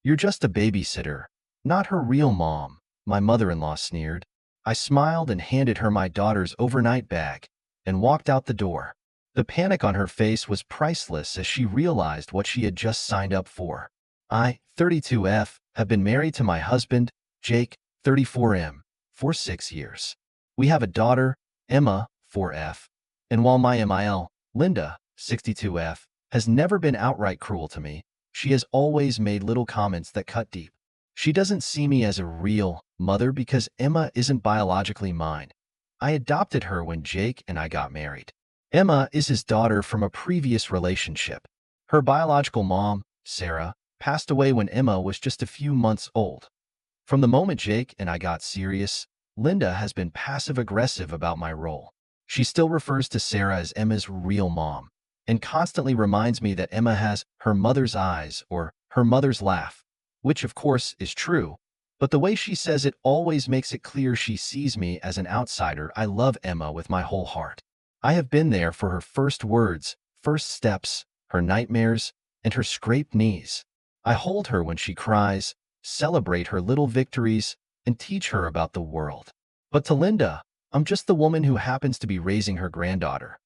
"You're just a babysitter, not her real mom," my mother-in-law sneered. I smiled and handed her my daughter's overnight bag and walked out the door. The panic on her face was priceless as she realized what she had just signed up for. I, 32F, have been married to my husband, Jake, 34M, for 6 years. We have a daughter, Emma, 4F, and while my MIL, Linda, 62F, has never been outright cruel to me, she has always made little comments that cut deep. She doesn't see me as a real mother because Emma isn't biologically mine. I adopted her when Jake and I got married. Emma is his daughter from a previous relationship. Her biological mom, Sarah, passed away when Emma was just a few months old. From the moment Jake and I got serious, Linda has been passive-aggressive about my role. She still refers to Sarah as Emma's real mom and constantly reminds me that Emma has her mother's eyes or her mother's laugh, which of course is true, but the way she says it always makes it clear she sees me as an outsider. I love Emma with my whole heart. I have been there for her first words, first steps, her nightmares, and her scraped knees. I hold her when she cries, celebrate her little victories, and teach her about the world. But to Linda, I'm just the woman who happens to be raising her granddaughter.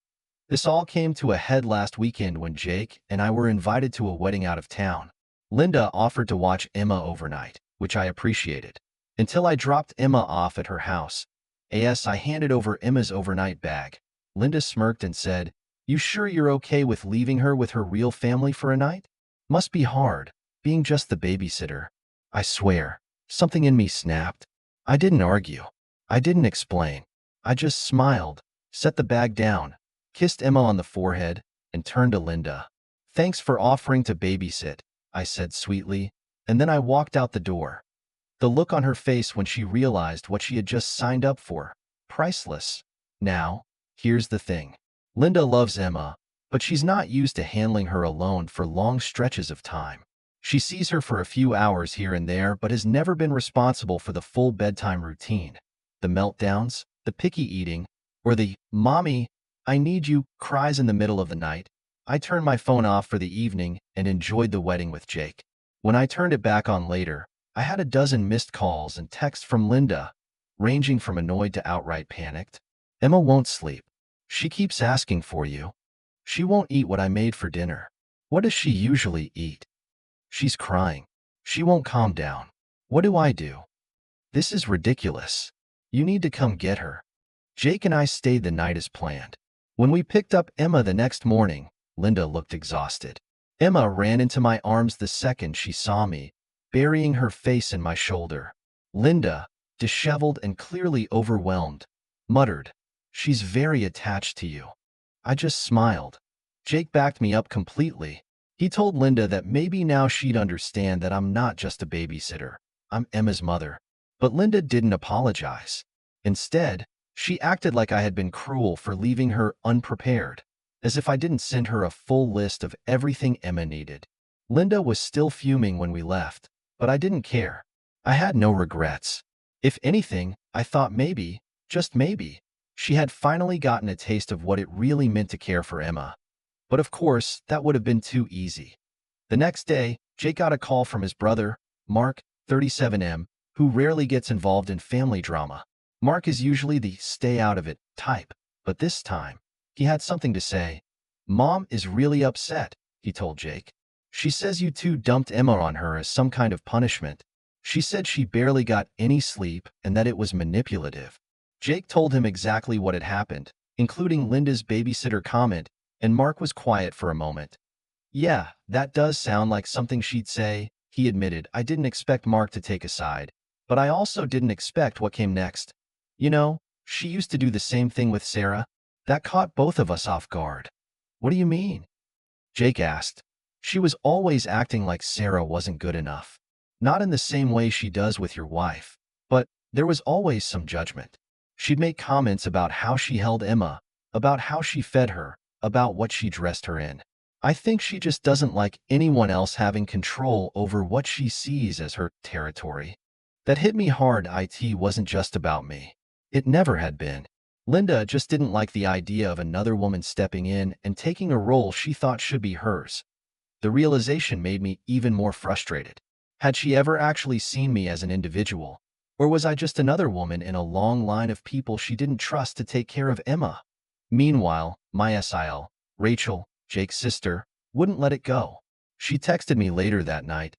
This all came to a head last weekend when Jake and I were invited to a wedding out of town. Linda offered to watch Emma overnight, which I appreciated. Until I dropped Emma off at her house. I handed over Emma's overnight bag. Linda smirked and said, "You sure you're okay with leaving her with her real family for a night? Must be hard, being just the babysitter." I swear, something in me snapped. I didn't argue. I didn't explain. I just smiled, set the bag down, kissed Emma on the forehead, and turned to Linda. "Thanks for offering to babysit," I said sweetly, and then I walked out the door. The look on her face when she realized what she had just signed up for, priceless. Now, here's the thing. Linda loves Emma, but she's not used to handling her alone for long stretches of time. She sees her for a few hours here and there, but has never been responsible for the full bedtime routine. The meltdowns, the picky eating, or the "Mommy, I need you" cries in the middle of the night. I turned my phone off for the evening and enjoyed the wedding with Jake. When I turned it back on later, I had a dozen missed calls and texts from Linda, ranging from annoyed to outright panicked. "Emma won't sleep. She keeps asking for you. She won't eat what I made for dinner. What does she usually eat? She's crying. She won't calm down. What do I do? This is ridiculous. You need to come get her." Jake and I stayed the night as planned. When we picked up Emma the next morning, Linda looked exhausted. Emma ran into my arms the second she saw me, burying her face in my shoulder. Linda, disheveled and clearly overwhelmed, muttered, "She's very attached to you." I just smiled. Jake backed me up completely. He told Linda that maybe now she'd understand that I'm not just a babysitter. I'm Emma's mother. But Linda didn't apologize. Instead, she acted like I had been cruel for leaving her unprepared, as if I didn't send her a full list of everything Emma needed. Linda was still fuming when we left, but I didn't care. I had no regrets. If anything, I thought maybe, just maybe, she had finally gotten a taste of what it really meant to care for Emma. But of course, that would have been too easy. The next day, Jake got a call from his brother, Mark, 37M, who rarely gets involved in family drama. Mark is usually the stay out of it type, but this time, he had something to say. "Mom is really upset," he told Jake. "She says you two dumped Emma on her as some kind of punishment. She said she barely got any sleep and that it was manipulative." Jake told him exactly what had happened, including Linda's babysitter comment, and Mark was quiet for a moment. "Yeah, that does sound like something she'd say," he admitted. I didn't expect Mark to take a side, but I also didn't expect what came next. "You know, she used to do the same thing with Sarah." That caught both of us off guard. "What do you mean?" Jake asked. "She was always acting like Sarah wasn't good enough. Not in the same way she does with your wife, but there was always some judgment. She'd make comments about how she held Emma, about how she fed her, about what she dressed her in. I think she just doesn't like anyone else having control over what she sees as her territory." That hit me hard. It wasn't just about me. It never had been. Linda just didn't like the idea of another woman stepping in and taking a role she thought should be hers. The realization made me even more frustrated. Had she ever actually seen me as an individual? Or was I just another woman in a long line of people she didn't trust to take care of Emma? Meanwhile, my SIL, Rachel, Jake's sister, wouldn't let it go. She texted me later that night.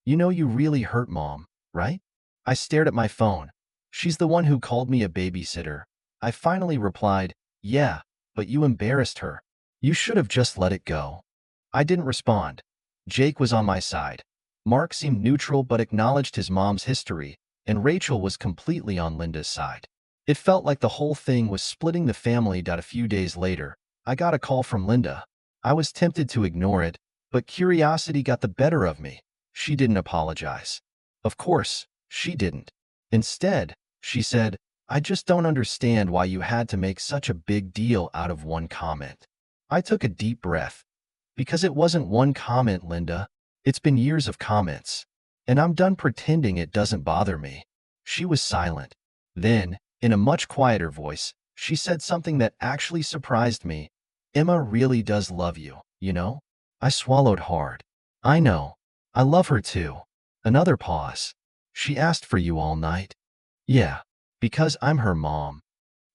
You know you really hurt Mom, right? I stared at my phone. She's the one who called me a babysitter. I finally replied, yeah, but you embarrassed her. You should have just let it go. I didn't respond. Jake was on my side. Mark seemed neutral but acknowledged his mom's history, and Rachel was completely on Linda's side. It felt like the whole thing was splitting the family. A few days later, I got a call from Linda. I was tempted to ignore it, but curiosity got the better of me. She didn't apologize. Of course, she didn't. Instead, she said, I just don't understand why you had to make such a big deal out of one comment. I took a deep breath. Because it wasn't one comment, Linda. It's been years of comments. And I'm done pretending it doesn't bother me. She was silent. Then, in a much quieter voice, she said something that actually surprised me. Emma really does love you, you know? I swallowed hard. I know. I love her too. Another pause. She asked for you all night. Yeah, because I'm her mom.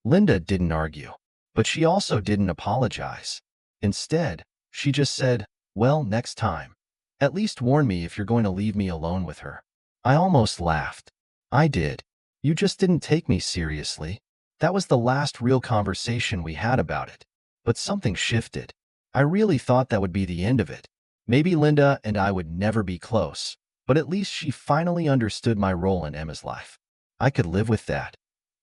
Linda didn't argue, but she also didn't apologize. Instead, she just said, well, next time. At least warn me if you're going to leave me alone with her. I almost laughed. I did. You just didn't take me seriously. That was the last real conversation we had about it. But something shifted. I really thought that would be the end of it. Maybe Linda and I would never be close, but at least she finally understood my role in Emma's life. I could live with that.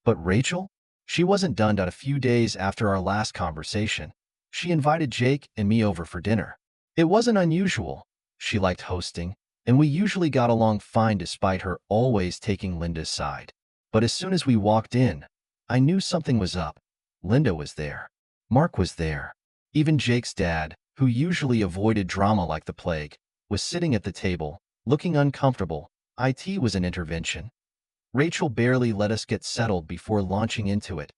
But Rachel? She wasn't done. A few days after our last conversation, she invited Jake and me over for dinner. It wasn't unusual. She liked hosting, and we usually got along fine despite her always taking Linda's side. But as soon as we walked in, I knew something was up. Linda was there. Mark was there. Even Jake's dad, who usually avoided drama like the plague, was sitting at the table, looking uncomfortable. IT was an intervention. Rachel barely let us get settled before launching into it.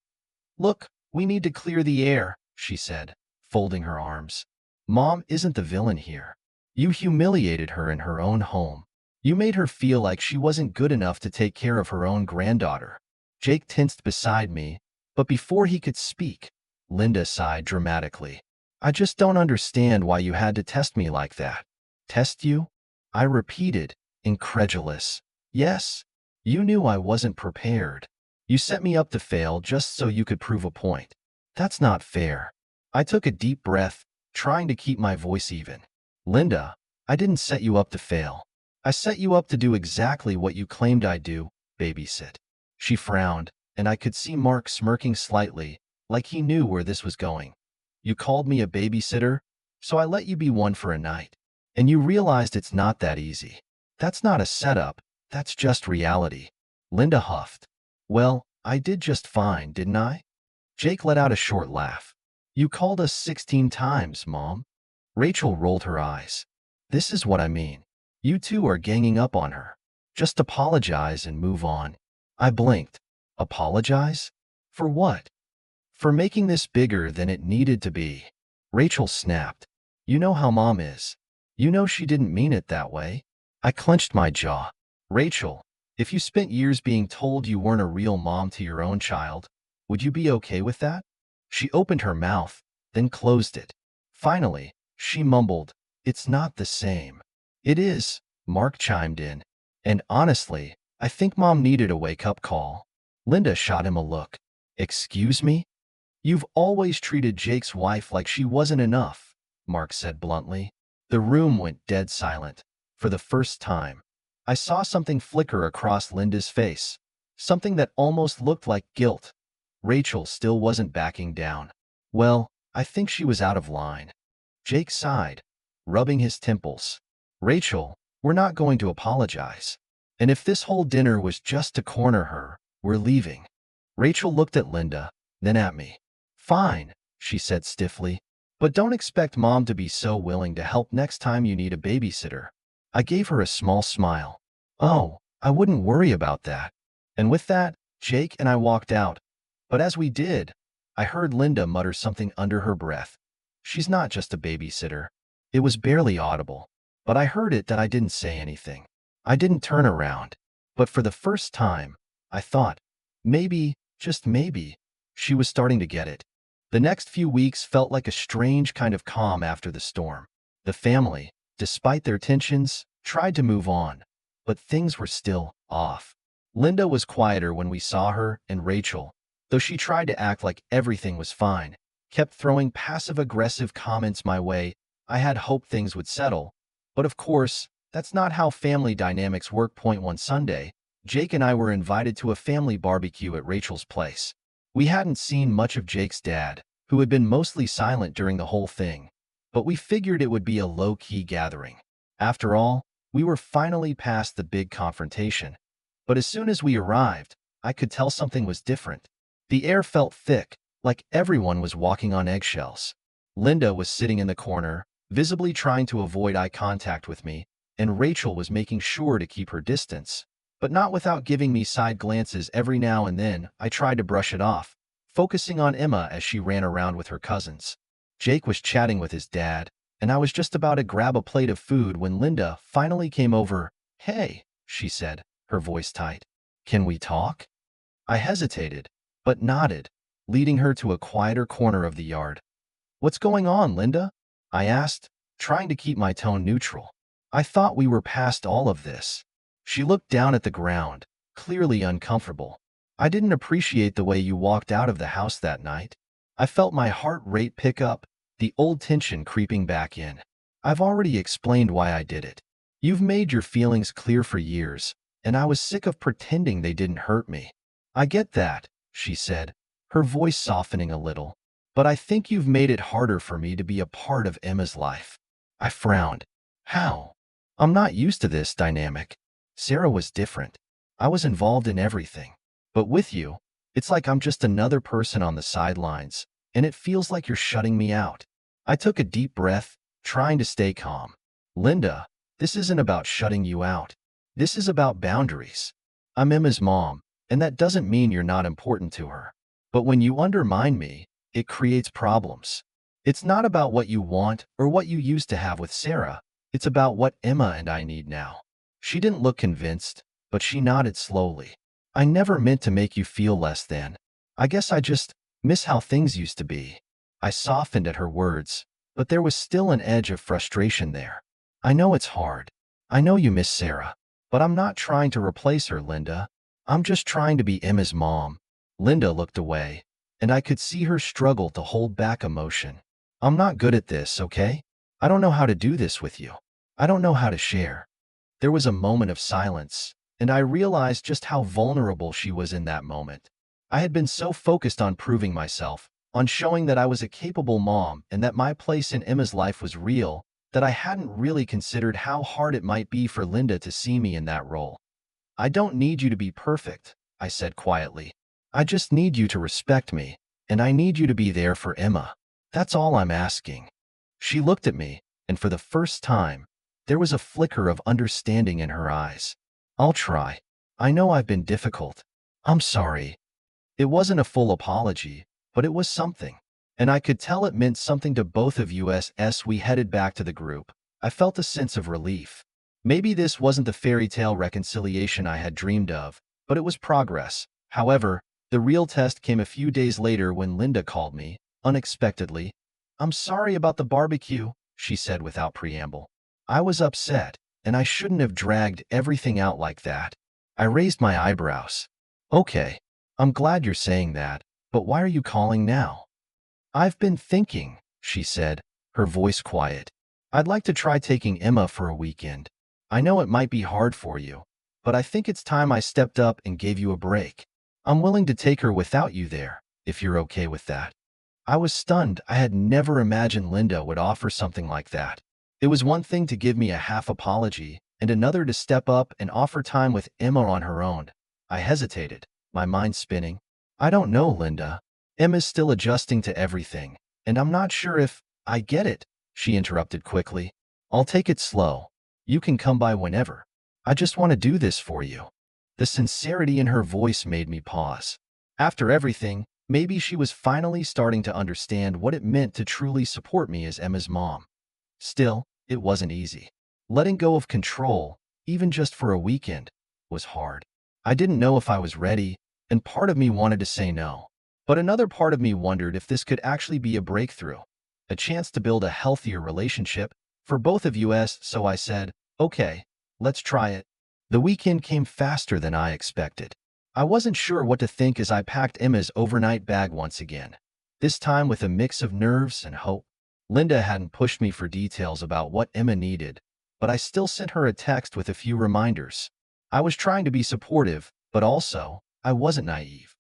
Look, we need to clear the air, she said, folding her arms. Mom isn't the villain here. You humiliated her in her own home. You made her feel like she wasn't good enough to take care of her own granddaughter. Jake tensed beside me, but before he could speak, Linda sighed dramatically. I just don't understand why you had to test me like that. Test you? I repeated, incredulous. Yes. You knew I wasn't prepared. You set me up to fail just so you could prove a point. That's not fair. I took a deep breath, trying to keep my voice even. Linda, I didn't set you up to fail. I set you up to do exactly what you claimed I'd do, babysit. She frowned, and I could see Mark smirking slightly, like he knew where this was going. You called me a babysitter, so I let you be one for a night. And you realized it's not that easy. That's not a setup, that's just reality. Linda huffed. Well, I did just fine, didn't I? Jake let out a short laugh. You called us 16 times, Mom. Rachel rolled her eyes. This is what I mean. You two are ganging up on her. Just apologize and move on. I blinked. Apologize? For what? For making this bigger than it needed to be. Rachel snapped. You know how Mom is. You know she didn't mean it that way. I clenched my jaw. Rachel, if you spent years being told you weren't a real mom to your own child, would you be okay with that? She opened her mouth, then closed it. Finally, she mumbled, it's not the same. It is, Mark chimed in. And honestly, I think Mom needed a wake-up call. Linda shot him a look. Excuse me? You've always treated Jake's wife like she wasn't enough, Mark said bluntly. The room went dead silent. For the first time, I saw something flicker across Linda's face, something that almost looked like guilt. Rachel still wasn't backing down. Well, I think she was out of line. Jake sighed, rubbing his temples. Rachel, we're not going to apologize. And if this whole dinner was just to corner her, we're leaving. Rachel looked at Linda, then at me. Fine, she said stiffly. But don't expect Mom to be so willing to help next time you need a babysitter. I gave her a small smile. Oh, I wouldn't worry about that. And with that, Jake and I walked out. But as we did, I heard Linda mutter something under her breath. She's not just a babysitter. It was barely audible, but I heard it that I didn't say anything. I didn't turn around. But for the first time, I thought, maybe, just maybe, she was starting to get it. The next few weeks felt like a strange kind of calm after the storm. The family, despite their tensions, tried to move on, but things were still off. Linda was quieter when we saw her, and Rachel, though she tried to act like everything was fine, kept throwing passive-aggressive comments my way. I had hoped things would settle, but of course, that's not how family dynamics work. One Sunday, Jake and I were invited to a family barbecue at Rachel's place. We hadn't seen much of Jake's dad, who had been mostly silent during the whole thing, but we figured it would be a low-key gathering. After all, we were finally past the big confrontation. But as soon as we arrived, I could tell something was different. The air felt thick, like everyone was walking on eggshells. Linda was sitting in the corner, visibly trying to avoid eye contact with me, and Rachel was making sure to keep her distance, but not without giving me side glances every now and then. I tried to brush it off, focusing on Emma as she ran around with her cousins. Jake was chatting with his dad, and I was just about to grab a plate of food when Linda finally came over. "Hey," she said, her voice tight. "Can we talk?" I hesitated, but nodded, leading her to a quieter corner of the yard. "What's going on, Linda?" I asked, trying to keep my tone neutral. "I thought we were past all of this." She looked down at the ground, clearly uncomfortable. "I didn't appreciate the way you walked out of the house that night." I felt my heart rate pick up, the old tension creeping back in. "I've already explained why I did it. You've made your feelings clear for years, and I was sick of pretending they didn't hurt me." "I get that," she said, her voice softening a little, "but I think you've made it harder for me to be a part of Emma's life." I frowned. "How? I'm not used to this dynamic." Sarah was different. I was involved in everything. But with you, it's like I'm just another person on the sidelines, and it feels like you're shutting me out. I took a deep breath, trying to stay calm. "Linda, this isn't about shutting you out. This is about boundaries. I'm Emma's mom, and that doesn't mean you're not important to her. But when you undermine me, it creates problems. It's not about what you want or what you used to have with Sarah. It's about what Emma and I need now." She didn't look convinced, but she nodded slowly. "I never meant to make you feel less than. I guess I just miss how things used to be." I softened at her words, but there was still an edge of frustration there. "I know it's hard. I know you miss Sarah. But I'm not trying to replace her, Linda. I'm just trying to be Emma's mom." Linda looked away, and I could see her struggle to hold back emotion. "I'm not good at this, okay? I don't know how to do this with you. I don't know how to share." There was a moment of silence, and I realized just how vulnerable she was in that moment. I had been so focused on proving myself, on showing that I was a capable mom and that my place in Emma's life was real, that I hadn't really considered how hard it might be for Linda to see me in that role. "I don't need you to be perfect," I said quietly. "I just need you to respect me, and I need you to be there for Emma. That's all I'm asking." She looked at me, and for the first time, there was a flicker of understanding in her eyes. "I'll try. I know I've been difficult. I'm sorry." It wasn't a full apology, but it was something. And I could tell it meant something to both of us. As we headed back to the group, I felt a sense of relief. Maybe this wasn't the fairy tale reconciliation I had dreamed of, but it was progress. However, the real test came a few days later when Linda called me, unexpectedly. "I'm sorry about the barbecue," she said without preamble. I was upset, and I shouldn't have dragged everything out like that. I raised my eyebrows. "Okay, I'm glad you're saying that, but why are you calling now?" "I've been thinking," she said, her voice quiet. "I'd like to try taking Emma for a weekend. I know it might be hard for you, but I think it's time I stepped up and gave you a break. I'm willing to take her without you there, if you're okay with that." I was stunned. I had never imagined Linda would offer something like that. It was one thing to give me a half apology, and another to step up and offer time with Emma on her own. I hesitated, my mind spinning. "I don't know, Linda. Emma's still adjusting to everything, and I'm not sure if—" "I get it," she interrupted quickly. "I'll take it slow. You can come by whenever. I just want to do this for you." The sincerity in her voice made me pause. After everything, maybe she was finally starting to understand what it meant to truly support me as Emma's mom. Still, it wasn't easy. Letting go of control, even just for a weekend, was hard. I didn't know if I was ready, and part of me wanted to say no. But another part of me wondered if this could actually be a breakthrough, a chance to build a healthier relationship for both of us, so I said, okay, let's try it. The weekend came faster than I expected. I wasn't sure what to think as I packed Emma's overnight bag once again, this time with a mix of nerves and hope. Linda hadn't pushed me for details about what Emma needed, but I still sent her a text with a few reminders. I was trying to be supportive, but also, I wasn't naive.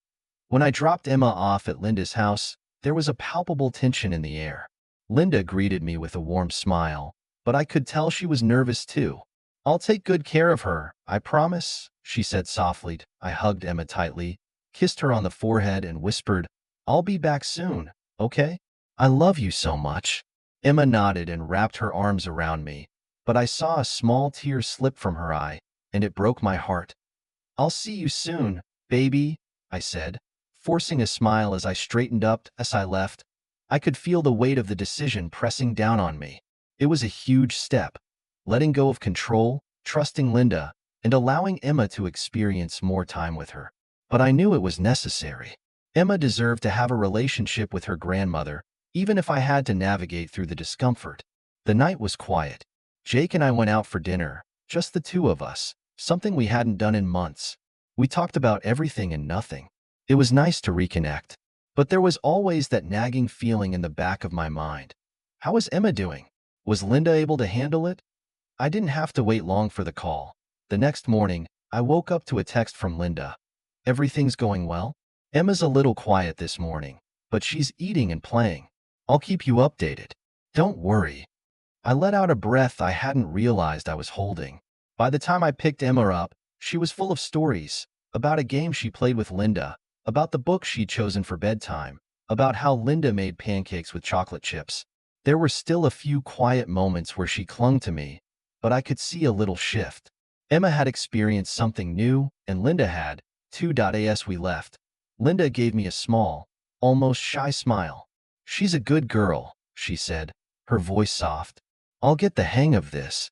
When I dropped Emma off at Linda's house, there was a palpable tension in the air. Linda greeted me with a warm smile, but I could tell she was nervous too. "I'll take good care of her, I promise," she said softly. I hugged Emma tightly, kissed her on the forehead, and whispered, "I'll be back soon, okay? I love you so much." Emma nodded and wrapped her arms around me, but I saw a small tear slip from her eye, and it broke my heart. "I'll see you soon, baby," I said, forcing a smile as I straightened up. As I left, I could feel the weight of the decision pressing down on me. It was a huge step, letting go of control, trusting Linda, and allowing Emma to experience more time with her. But I knew it was necessary. Emma deserved to have a relationship with her grandmother, even if I had to navigate through the discomfort. The night was quiet. Jake and I went out for dinner, just the two of us, something we hadn't done in months. We talked about everything and nothing. It was nice to reconnect. But there was always that nagging feeling in the back of my mind. How was Emma doing? Was Linda able to handle it? I didn't have to wait long for the call. The next morning, I woke up to a text from Linda. "Everything's going well? Emma's a little quiet this morning, but she's eating and playing. I'll keep you updated. Don't worry." I let out a breath I hadn't realized I was holding. By the time I picked Emma up, she was full of stories about a game she played with Linda, about the book she'd chosen for bedtime, about how Linda made pancakes with chocolate chips. There were still a few quiet moments where she clung to me, but I could see a little shift. Emma had experienced something new, and Linda had, too. As we left, Linda gave me a small, almost shy smile. "She's a good girl," she said, her voice soft. "I'll get the hang of this."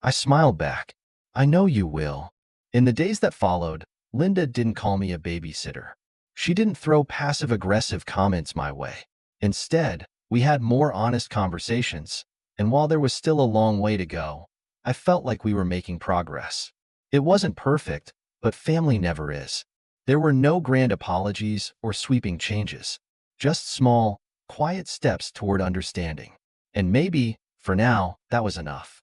I smiled back. "I know you will." In the days that followed, Linda didn't call me a babysitter. She didn't throw passive-aggressive comments my way. Instead, we had more honest conversations, and while there was still a long way to go, I felt like we were making progress. It wasn't perfect, but family never is. There were no grand apologies or sweeping changes, just small, quiet steps toward understanding. And maybe, for now, that was enough.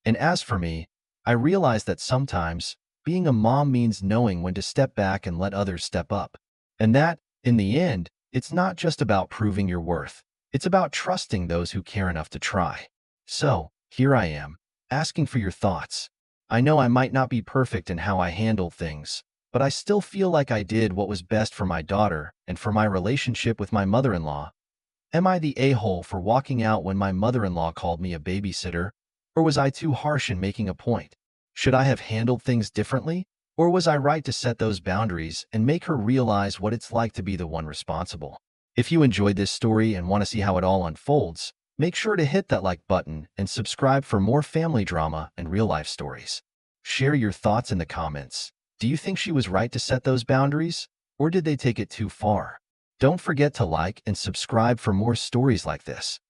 And as for me, I realized that sometimes, being a mom means knowing when to step back and let others step up. And that, in the end, it's not just about proving your worth. It's about trusting those who care enough to try. So, here I am, asking for your thoughts. I know I might not be perfect in how I handle things, but I still feel like I did what was best for my daughter and for my relationship with my mother-in-law. Am I the a-hole for walking out when my mother-in-law called me a babysitter, or was I too harsh in making a point? Should I have handled things differently? Or was I right to set those boundaries and make her realize what it's like to be the one responsible? If you enjoyed this story and want to see how it all unfolds, make sure to hit that like button and subscribe for more family drama and real-life stories. Share your thoughts in the comments. Do you think she was right to set those boundaries, or did they take it too far? Don't forget to like and subscribe for more stories like this.